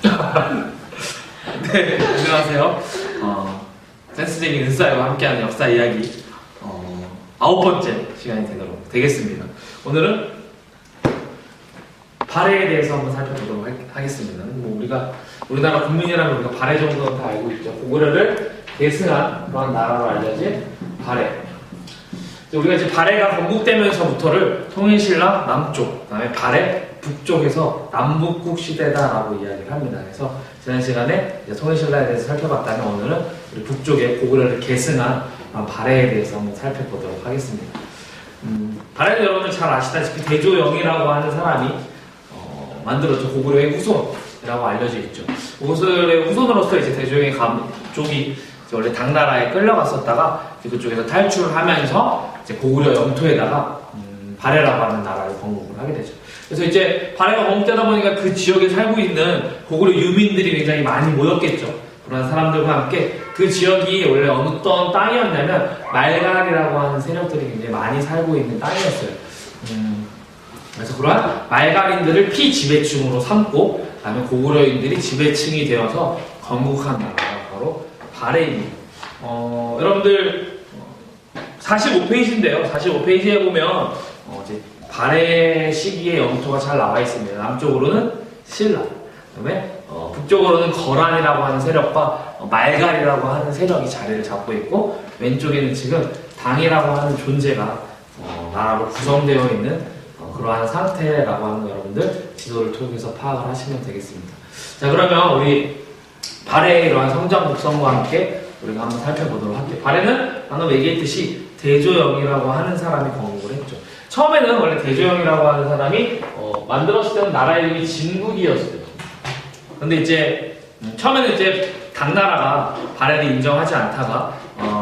네, 안녕하세요. 센스쟁이 은사이와 함께하는 역사 이야기 9번째 시간이 되겠습니다. 오늘은 발해에 대해서 한번 살펴보도록 하겠습니다. 뭐 우리나라 국민이라면 우리가 발해 정도는 다 알고 있죠. 고구려를 계승한 그런 나라로 알려진 발해. 우리가 이제 발해가 건국되면서부터를 통일신라 남쪽, 그다음에 발해 북쪽에서 남북국 시대다라고 이야기를 합니다. 그래서 지난 시간에 이제 통일신라에 대해서 살펴봤다면 오늘은 우리 북쪽에 고구려를 계승한 발해에 대해서 한번 살펴보도록 하겠습니다. 발해는 여러분들 잘 아시다시피 대조영이라고 하는 사람이 만들었죠. 고구려의 후손이라고 알려져 있죠. 고구려의 후손으로서 이제 대조영의 가족이 원래 당나라에 끌려갔었다가 그쪽에서 탈출을 하면서 이제 고구려 영토에다가 발해라고 하는 나라를 건국을 하게 되죠. 그래서 이제 발해가 건국되다 보니까 그 지역에 살고 있는 고구려 유민들이 굉장히 많이 모였겠죠. 그런 사람들과 함께 그 지역이 원래 어떤 땅이었냐면 말갈이라고 하는 세력들이 굉장히 많이 살고 있는 땅이었어요. 그래서 그러한 말갈인들을 피지배층으로 삼고 그다음에 고구려인들이 지배층이 되어서 건국한 나라가 바로 발해입니다. 여러분들 45페이지인데요. 45페이지에 보면 이제 발해 시기의 영토가 잘 나와 있습니다. 남쪽으로는 신라, 그다음에 북쪽으로는 거란이라고 하는 세력과 말갈이라고 하는 세력이 자리를 잡고 있고 왼쪽에는 지금 당이라고 하는 존재가 나라로 구성되어 있는 그러한 상태라고 하는 거 여러분들 지도를 통해서 파악을 하시면 되겠습니다. 자, 그러면 우리 발해의 이러한 성장 곡선과 함께 우리가 한번 살펴보도록 할게요. 발해는 방금 얘기했듯이 대조영이라고 하는 사람이 건국을 했죠. 처음에는 원래 대조영이라고 하는 사람이 만들었을 때는 나라 이름이 진국이었어요. 근데 이제 처음에는 이제 당나라가 발해를 인정하지 않다가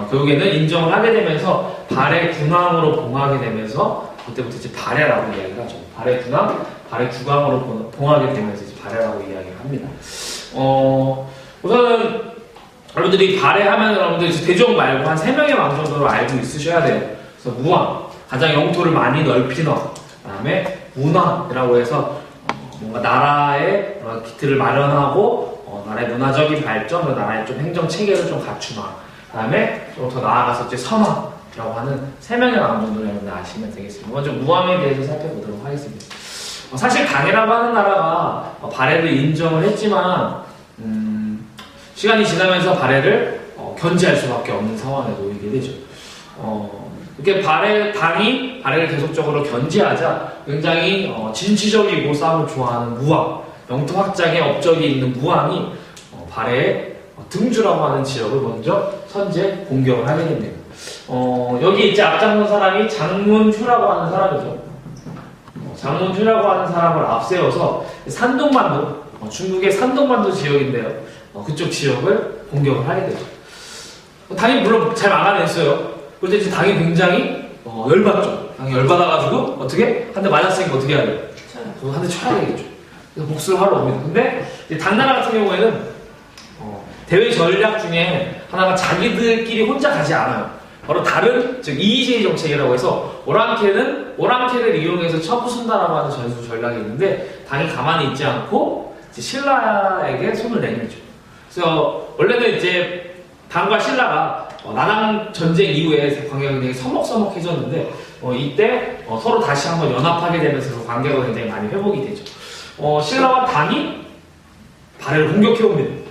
결국에는 인정을 하게 되면서 발해 군왕으로 봉하게 되면서 그때부터 이제 발해라고 이야기를 하죠. 발해 군왕, 발해 주광으로 봉하게 되면서 이제 발해라고 이야기를 합니다. 우선은 여러분들이 발해하면 여러분들이 대종 말고 한 3명의 왕 정도로 알고 있으셔야 돼요. 그래서 무왕, 가장 영토를 많이 넓힌 왕, 그 다음에 문왕이라고 해서 뭔가 나라의 기틀을 마련하고 나라의 문화적인 발전, 나라의 좀 행정 체계를 좀 갖춘 왕, 그 다음에 좀 더 나아가서 이제 선왕이라고 하는 3명의 왕 정도를 여러분들 아시면 되겠습니다. 먼저 무왕에 대해서 살펴보도록 하겠습니다. 사실 당이라고 하는 나라가 발해를 인정을 했지만 시간이 지나면서 발해를 견제할 수밖에 없는 상황에 놓이게 되죠. 이렇게 당이 발해를 계속적으로 견제하자 굉장히 진취적이고 싸움을 좋아하는 무왕, 영토 확장에 업적이 있는 무왕이 발해의 등주라고 하는 지역을 먼저 선제 공격을 하게 됩니다. 여기 이제 앞장선 사람이 장문휴라고 하는 사람이죠. 장문휴라고 하는 사람을 앞세워서 산동반도, 중국의 산동반도 지역인데요. 그쪽 지역을 공격을 하게 되죠. 당이 물론 잘 막아냈어요. 그런데 이제 당이 굉장히 열받죠. 당이 열받아가지고 어떻게? 한 대 맞았으니까 어떻게 해야 돼요? 한 대 쳐야 되겠죠. 그래서 복수를 하러 옵니다. 근데 당나라 같은 경우에는 대외 전략 중에 하나가 자기들끼리 혼자 가지 않아요. 바로 다른, 즉 이의제의 정책이라고 해서 오랑캐를 이용해서 쳐부순다라고 하는 전술 전략이 있는데 당이 가만히 있지 않고 이제 신라에게 손을 내밀죠. 그래서 원래는 이제 당과 신라가 나랑 전쟁 이후에 관계가 굉장히 서먹서먹해졌는데 이때 서로 다시 한번 연합하게 되면서 관계가 굉장히 많이 회복이 되죠. 신라와 당이 발해를 공격해옵니다.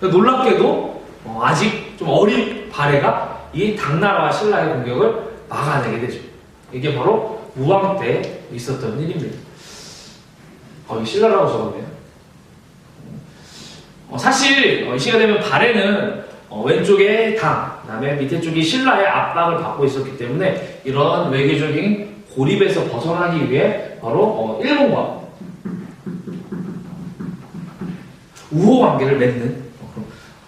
놀랍게도 아직 좀 어린 발해가 이 당나라와 신라의 공격을 막아내게 되죠. 이게 바로 무왕 때 있었던 일입니다. 이거 신라라고 적었네요. 사실 이 시가 되면 발해는 왼쪽에 당, 그 다음에 밑에 쪽이 신라의 압박을 받고 있었기 때문에 이런 외교적인 고립에서 벗어나기 위해 바로 일본과 우호 관계를 맺는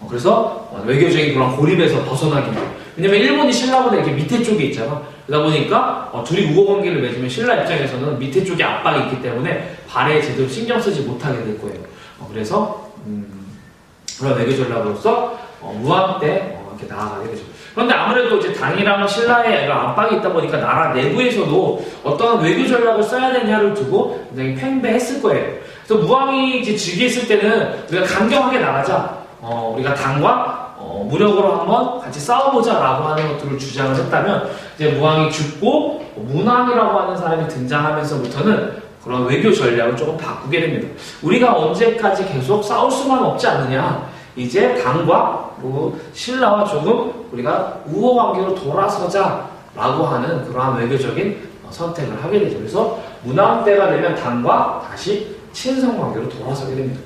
그래서 외교적인 그런 고립에서 벗어나기 위해 왜냐면 일본이 신라보다 이렇게 밑에 쪽에 있잖아. 그러다 보니까 둘이 우호 관계를 맺으면 신라 입장에서는 밑에 쪽에 압박이 있기 때문에 발해에 제대로 신경 쓰지 못하게 될 거예요. 그래서 그런 외교 전략으로서 무왕 때 이렇게 나아가게 되죠. 그런데 아무래도 이제 당이랑 신라의 압박이 있다 보니까 나라 내부에서도 어떠한 외교 전략을 써야 되냐를 두고 굉장히 팽배했을 거예요. 그래서 무왕이 이제 즉위했을 때는 우리가 강경하게 나가자, 우리가 당과 무력으로 한번 같이 싸워보자라고 하는 것들을 주장을 했다면, 이제 무왕이 죽고 문왕이라고 하는 사람이 등장하면서부터는 그런 외교 전략을 조금 바꾸게 됩니다. 우리가 언제까지 계속 싸울 수만 없지 않느냐. 이제 당과 신라와 조금 우리가 우호 관계로 돌아서자라고 하는 그러한 외교적인 선택을 하게 되죠. 그래서 문왕 때가 되면 당과 다시 친선 관계로 돌아서게 됩니다.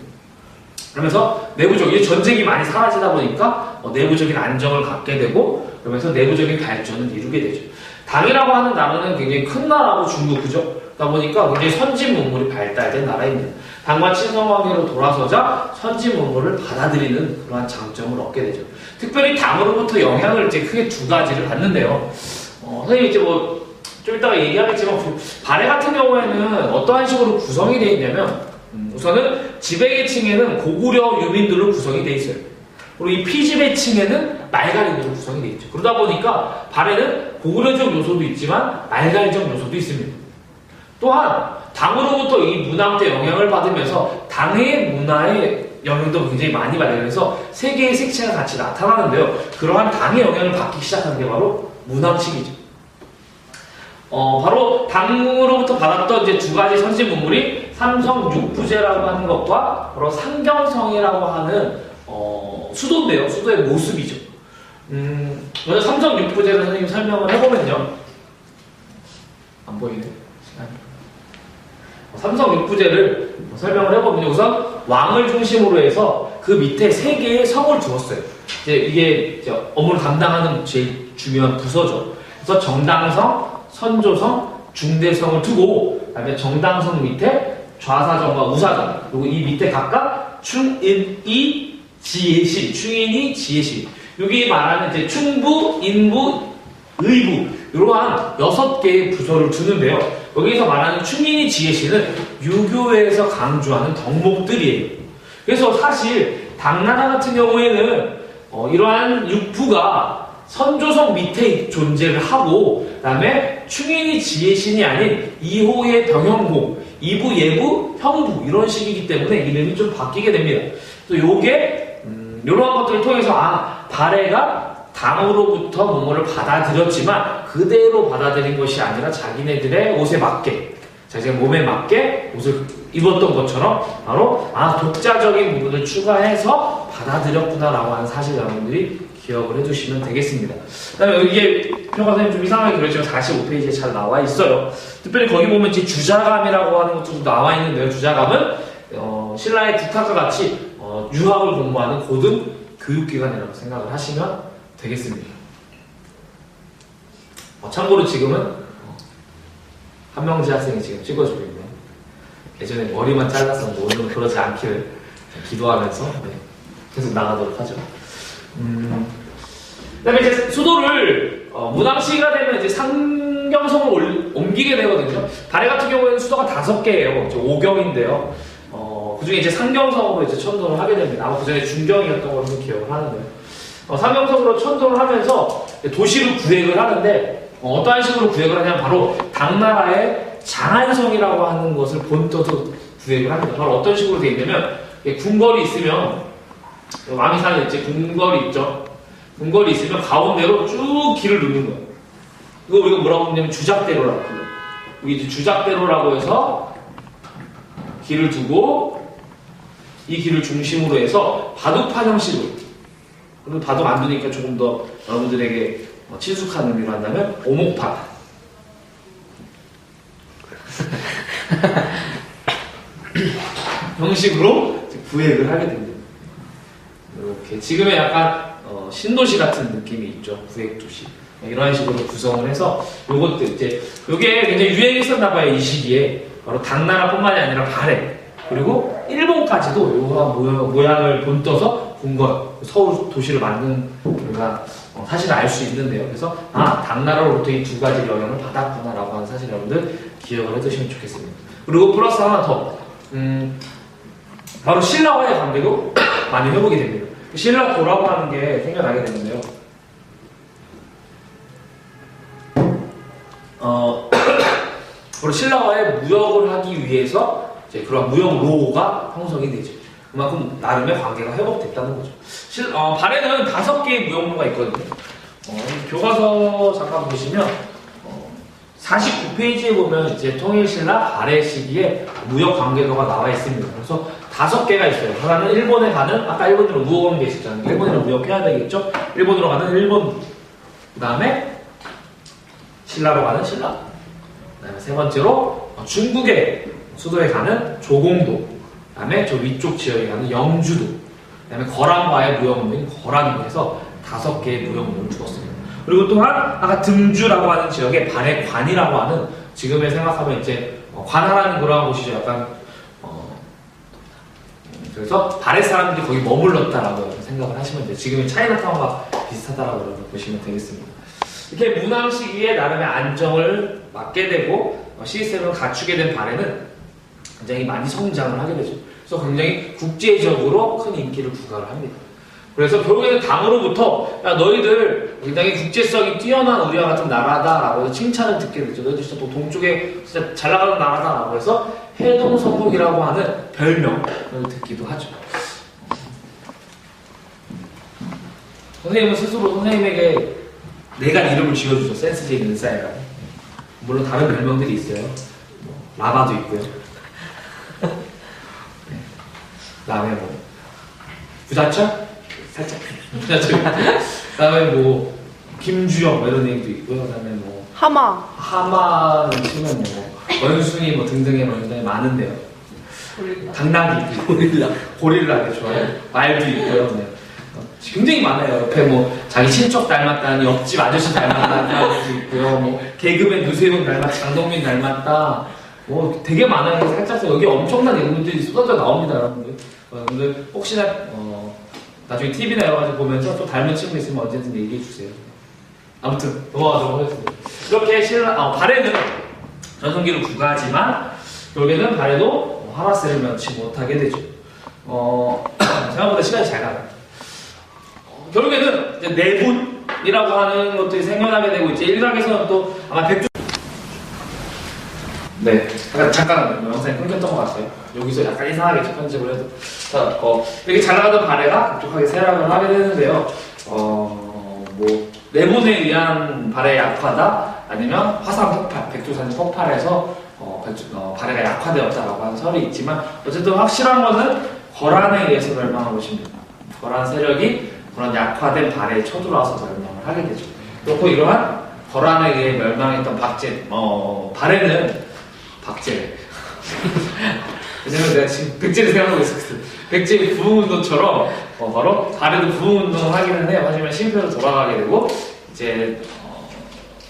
그러면서 내부적인 전쟁이 많이 사라지다 보니까 내부적인 안정을 갖게 되고, 그러면서 내부적인 발전을 이루게 되죠. 당이라고 하는 나라는 굉장히 큰 나라고 중국, 그죠? 그러다 보니까 굉장히 선진 문물이 발달된 나라입니다. 당과 친선 관계로 돌아서자 선진 문물을 받아들이는 그러한 장점을 얻게 되죠. 특별히 당으로부터 영향을 이제 크게 두 가지를 받는데요. 선생님이 이제 좀 이따가 얘기하겠지만, 발해 같은 경우에는 어떠한 식으로 구성이 되어 있냐면, 우선은 지배계층에는 고구려 유민들로 구성이 되어 있어요. 그리고 이 피지배층에는 말갈인으로 구성이 되어 있죠. 그러다 보니까 발해는 고구려적 요소도 있지만 말갈적 요소도 있습니다. 또한 당으로부터 이 문화 때 영향을 받으면서 당의 문화의 영향도 굉장히 많이 받아요. 그래서 세계의 색채가 같이 나타나는데요. 그러한 당의 영향을 받기 시작하는 게 바로 문왕식이죠. 바로 당으로부터 받았던 이제 두 가지 선진 문물이 삼성 육부제라고 하는 것과 바로 상경성이라고 하는 수도인데요. 수도의 모습이죠. 먼저 삼성 육부제를 선생님 설명을 해보면요. 안 보이네. 삼성 육부제를 설명을 해보면 우선 왕을 중심으로 해서 그 밑에 세 개의 성을 두었어요. 이게 업무를 담당하는 제일 중요한 부서죠. 그래서 정당성, 선조성, 중대성을 두고, 그다음에 정당성 밑에 좌사정과 우사정, 그리고 이 밑에 각각 충인이, 지혜시, 충인이, 지혜시. 여기 말하는 이제 충부, 인부, 의부, 이러한 6개의 부서를 두는데요. 여기서 말하는 충인이, 지혜시는 유교에서 강조하는 덕목들이에요. 그래서 사실 당나라 같은 경우에는 이러한 육부가 선조성 밑에 존재를 하고, 그 다음에 충인이 지혜신이 아닌 2호의 병형공, 2부, 예부, 형부 이런 식이기 때문에 이름이 좀 바뀌게 됩니다. 또 요게 이러한 것들을 통해서 발해가 당으로부터 문물을 받아들였지만 그대로 받아들인 것이 아니라 자기네들의 옷에 맞게, 자기 몸에 맞게 옷을 입었던 것처럼 바로 독자적인 부분을 추가해서 받아들였구나라고 하는 사실 여러분들이 기억을 해두시면 되겠습니다. 그 다음에 이게 표가 선생님 좀 이상하게 그렸지만 45페이지에 잘 나와 있어요. 특별히 거기 보면 이제 주자감이라고 하는 것도 나와 있는데요. 주자감은 신라의 국학과 같이 유학을 공부하는 고등 교육기관이라고 생각을 하시면 되겠습니다. 참고로 지금은 한명지 학생이 지금 찍어주고 있네요. 예전에 머리만 잘랐었는데 오늘은 그러지 않기를 기도하면서 계속 나가도록 하죠. 그다음에 이제 수도를 문왕시기가 되면 이제 상경성을 옮기게 되거든요. 발해 같은 경우에는 수도가 5개예요. 5경인데요. 그중에 이제 상경성으로 이제 천도를 하게 됩니다. 아마 그전에 중경이었던 걸로 기억을 하는데요. 상경성으로 천도를 하면서 도시를 구획을 하는데 어떠한 식으로 구획을 하냐면 바로 당나라의 장안성이라고 하는 것을 본떠서 구획을 합니다. 바로 어떤 식으로 되어 있냐면 궁궐이 있으면 왕이사는 이제 궁궐이 있죠. 궁궐이 있으면 가운데로 쭉 길을 누는 거예요. 이거 우리가 뭐라고 하냐면 주작대로라고 불러요. 여기 이제 주작대로라고 해서 길을 두고 이 길을 중심으로 해서 바둑판 형식으로, 그리고 바둑 안 두니까 조금 더 여러분들에게 친숙한 의미로 한다면 오목판 형식으로 구획을 하게 됩니다. 이렇게 지금의 약간 신도시 같은 느낌이 있죠. 구획도시 이런 식으로 구성을 해서 요것도 이제 요게 굉장히 유행했었나봐요. 이 시기에 바로 당나라뿐만이 아니라 발해 그리고 일본까지도 요한 모양을 본떠서 궁궐 서울 도시를 만든 우리가 사실을 알 수 있는데요. 그래서 당나라로부터 이 두 가지 영향을 받았구나라고 하는 사실 여러분들 기억을 해두시면 좋겠습니다. 그리고 플러스 하나 더 바로 신라와의 관계도 많이 회복이 됩니다. 신라 도라고 하는 게 생겨나게 되는데요. 바로 신라와의 무역을 하기 위해서 이제 그런 무역로가 형성이 되죠. 그만큼 나름의 관계가 회복됐다는 거죠. 발해는 5개의 무역로가 있거든요. 교과서 잠깐 보시면 49페이지에 보면 이제 통일신라 발해 시기에 무역 관계도가 나와 있습니다. 그래서 5개가 있어요. 하나는 일본에 가는, 아까 일본으로 무역원 계시잖아요. 일본으로 무역해야 되겠죠? 일본으로 가는 일본, 그 다음에 신라로 가는 신라, 그 다음에 세 번째로 중국의 수도에 가는 조공도, 그 다음에 저 위쪽 지역에 가는 영주도, 그 다음에 거란과의 무역로인 거란으로 해서 5개의 무역로를 두었습니다. 그리고 또한 아까 등주라고 하는 지역에 발해관이라고 하는, 지금에 생각하면 이제 관하라는 그런 곳이죠. 약간 그래서 발해 사람들이 거기 머물렀다라고 생각을 하시면 돼요. 지금의 차이나타운과 비슷하다라고 보시면 되겠습니다. 이렇게 문왕 시기에 나름의 안정을 맡게 되고 시스템을 갖추게 된 발해는 굉장히 많이 성장을 하게 되죠. 그래서 굉장히 국제적으로 큰 인기를 부과를 합니다. 그래서 결국에는 당으로부터 야, 너희들 굉장히 국제성이 뛰어난 우리와 같은 나라다라고 해서 칭찬을 듣게 되죠. 너희들 진짜 또 동쪽에 진짜 잘 나가는 나라다라고 해서 해동성국이라고 하는 별명을 듣기도 하죠. 선생님은 스스로 선생님에게 내가 이름을 지어주죠. 센스제이 인싸이라고. 물론 다른 별명들이 있어요. 라바도 있고요. 네. 그다음에 뭐 부자철? 살짝 부자철. 그다음에 뭐 김주영 뭐 이런 얘기도 있고요. 그다음에 뭐 하마는 치면 뭐 원순이 뭐 등등의 뭐 굉장히 많은데요. 당나귀, 고릴라 좋아요. 말도 있고요. 네. 굉장히 많아요. 옆에 뭐 자기 친척 닮았다는 옆집 아저씨 닮았다는 사람도 있고요. 뭐 개그맨 유세훈 닮았다, 장동민 닮았다. 뭐 되게 많아요. 살짝 여기 엄청난 인물들이 쏟아져 나옵니다, 여러분들. 여러분들 혹시나 나중에 TV나 여러 가지 보면서 또 닮은 친구 있으면 언제든 얘기해 주세요. 아무튼 넘어가도록 하겠습니다. 이렇게 발해는 전성기를 구가하지만 결국에는 발해도 하라세를 면치 못하게 되죠. 생각보다 시간이 잘 가요. 결국에는 이제 내분이라고 하는 것들이 생겨나게 되고 이제 일각에서는 또 아마 백조 네 잠깐 영상이 끊겼던 것 같아요. 여기서 약간 이상하게 편집을 해도 자, 이렇게 잘 나가던 발해가 급격하게 쇠락을 하게 되는데요. 뭐 내분에 의한 발해의 약화다 아니면 화산 폭발, 백두산 폭발에서 발해가 약화되었다라고 하는 설이 있지만 어쨌든 확실한 것은 거란에 의해서 멸망한 것입니다. 거란 세력이 그런 약화된 발해에 쳐들어와서 멸망을 하게 되죠. 그렇고 이러한 거란에 의해 멸망했던 발해는 박제. 왜냐면 내가 지금 백제를 생각하고 있었거든. 백제의 부흥운동처럼 바로 발해도 부흥운동을 하기는 해요. 하지만 실패로 돌아가게 되고 이제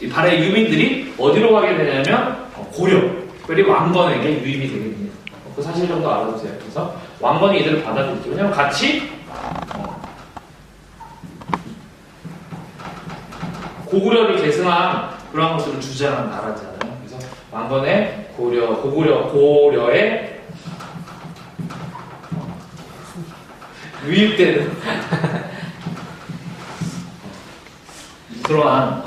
이 발해 유민들이 어디로 가게 되냐면 고려, 그리고 왕건에게 유입이 되게 됩니다. 그 사실 정도 알아두세요. 그래서 왕건이 이들을 받아들이죠. 왜냐면 같이 고구려를 계승한 그런 것들을 주장하는 나라잖아요. 그래서 왕건의 고구려에 유입되는 그러한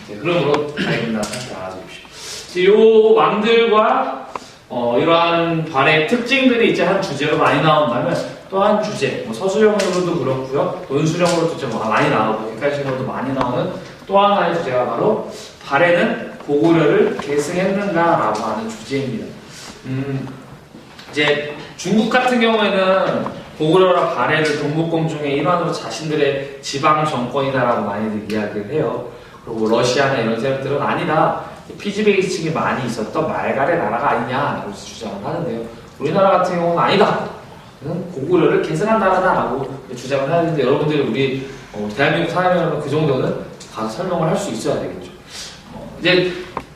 흐름으로 가입니다. 알아주십시오. 이 왕들과 이러한 발해의 특징들이 이제 한 주제로 많이 나온다면 또 한 주제, 뭐 서술형으로도 그렇고요, 논술형으로도 좀 많이 나오고 객관식으로도 많이 나오는 또 하나의 주제가 바로 발해는 고구려를 계승했는가라고 하는 주제입니다. 이제 중국 같은 경우에는 고구려와 발해를 동북공정의 일환으로 자신들의 지방 정권이다라고 많이들 이야기를 해요. 그리고 러시아나 이런 세력들은 아니다. 피지베이스층이 많이 있었던 말갈의 나라가 아니냐라고 주장을 하는데요. 우리나라 같은 경우는 아니다. 고구려를 계승한 나라다라고 주장을 하는데 여러분들이 우리 대한민국 사람이라면 그 정도는 가서 설명을 할 수 있어야 되겠죠. 이제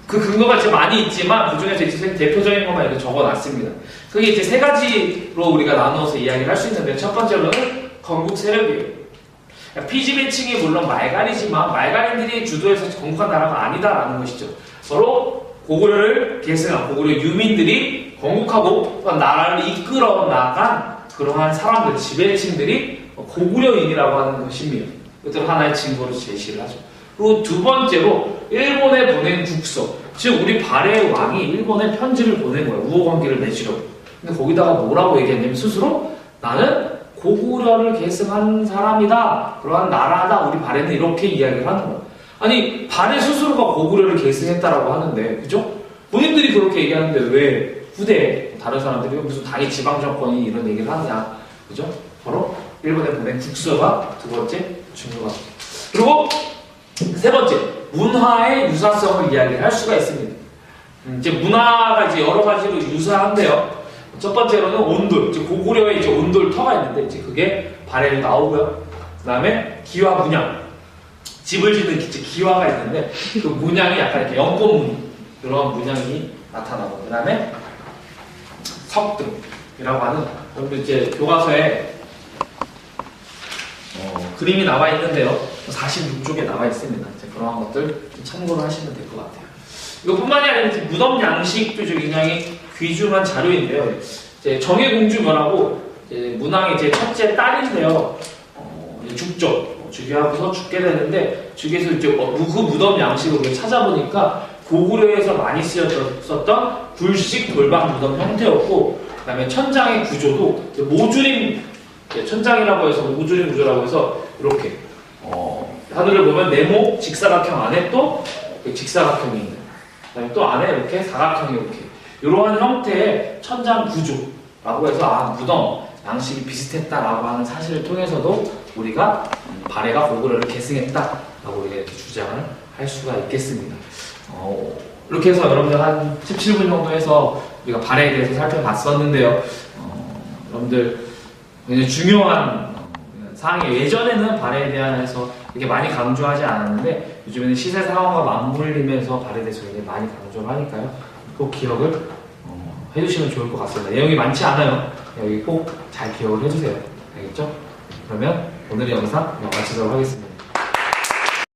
그 근거가 이제 많이 있지만 그 중에서 이제 대표적인 것만 이렇게 적어놨습니다. 그게 이제 3가지로 우리가 나누어서 이야기를 할 수 있는데 첫 번째로는 건국 세력이에요. 피지배층이 물론 말갈이지만 말갈인들이 주도해서 건국한 나라가 아니다라는 것이죠. 서로 고구려를 계승한 고구려 유민들이 건국하고 나라를 이끌어 나간 그러한 사람들, 지배층들이 고구려인이라고 하는 것입니다. 그것을 하나의 증거로 제시를 하죠. 그리고 두 번째로 일본에 보낸 국서. 즉 우리 발해의 왕이 일본에 편지를 보낸 거예요. 우호관계를 맺으려고. 근데 거기다가 뭐라고 얘기했냐면 스스로 나는 고구려를 계승한 사람이다. 그러한 나라다. 우리 발해는 이렇게 이야기를 하는 거예요. 아니 발해 스스로가 고구려를 계승했다라고 하는데 그죠? 본인들이 그렇게 얘기하는데 왜 후대에 다른 사람들이 무슨 당의 지방 정권이 이런 얘기를 하느냐. 그죠? 바로 일본에 보낸 국서가 두 번째 중요합니다. 그리고 세 번째, 문화의 유사성을 이야기할 수가 있습니다. 이제 문화가 이제 여러 가지로 유사한데요. 첫 번째로는 온돌, 이제 고구려에 이제 온돌터가 있는데 이제 그게 발해로 나오고요. 그 다음에 기와 문양, 집을 짓는 기와가 있는데 그 문양이 약간 이렇게 연꽃무늬 그런 문양이 나타나고 그 다음에 석등이라고 하는 여러분들 이제 교과서에 그림이 나와 있는데요. 46쪽에 나와 있습니다. 그런 것들 참고를 하시면 될 것 같아요. 이것뿐만이 아니라 무덤 양식도 굉장히 귀중한 자료인데요. 이제 정예공주묘라고 문왕의 제 첫째 딸인데요. 죽죠. 즉위하고서 죽게 되는데 즉위해서 이제 그 무덤 양식을 찾아보니까 고구려에서 많이 쓰였었던 굴식 돌방 무덤 형태였고, 그다음에 천장의 구조도 모주림 천장이라고 해서 모주림 구조라고 해서 이렇게 하늘을 보면 네모 직사각형 안에 또 직사각형이 있는, 그다음에 또 안에 이렇게 사각형이 이렇게 이러한 형태의 천장 구조라고 해서 무덤 양식이 비슷했다라고 하는 사실을 통해서도 우리가 발해가 고구려를 계승했다라고 이렇게 주장을 할 수가 있겠습니다. 이렇게 해서 여러분들 한 17분 정도 해서 우리가 발해에 대해서 살펴봤었는데요. 여러분들 굉장히 중요한 사항이에요. 예전에는 발해에 대해서 이렇게 많이 강조하지 않았는데 요즘에는 시세 상황과 맞물리면서 발해에 대해서 굉장히 많이 강조를 하니까요. 꼭 기억을 해주시면 좋을 것 같습니다. 내용이 많지 않아요. 여기 꼭 잘 기억을 해주세요. 알겠죠? 그러면 오늘의 영상 마치도록 하겠습니다.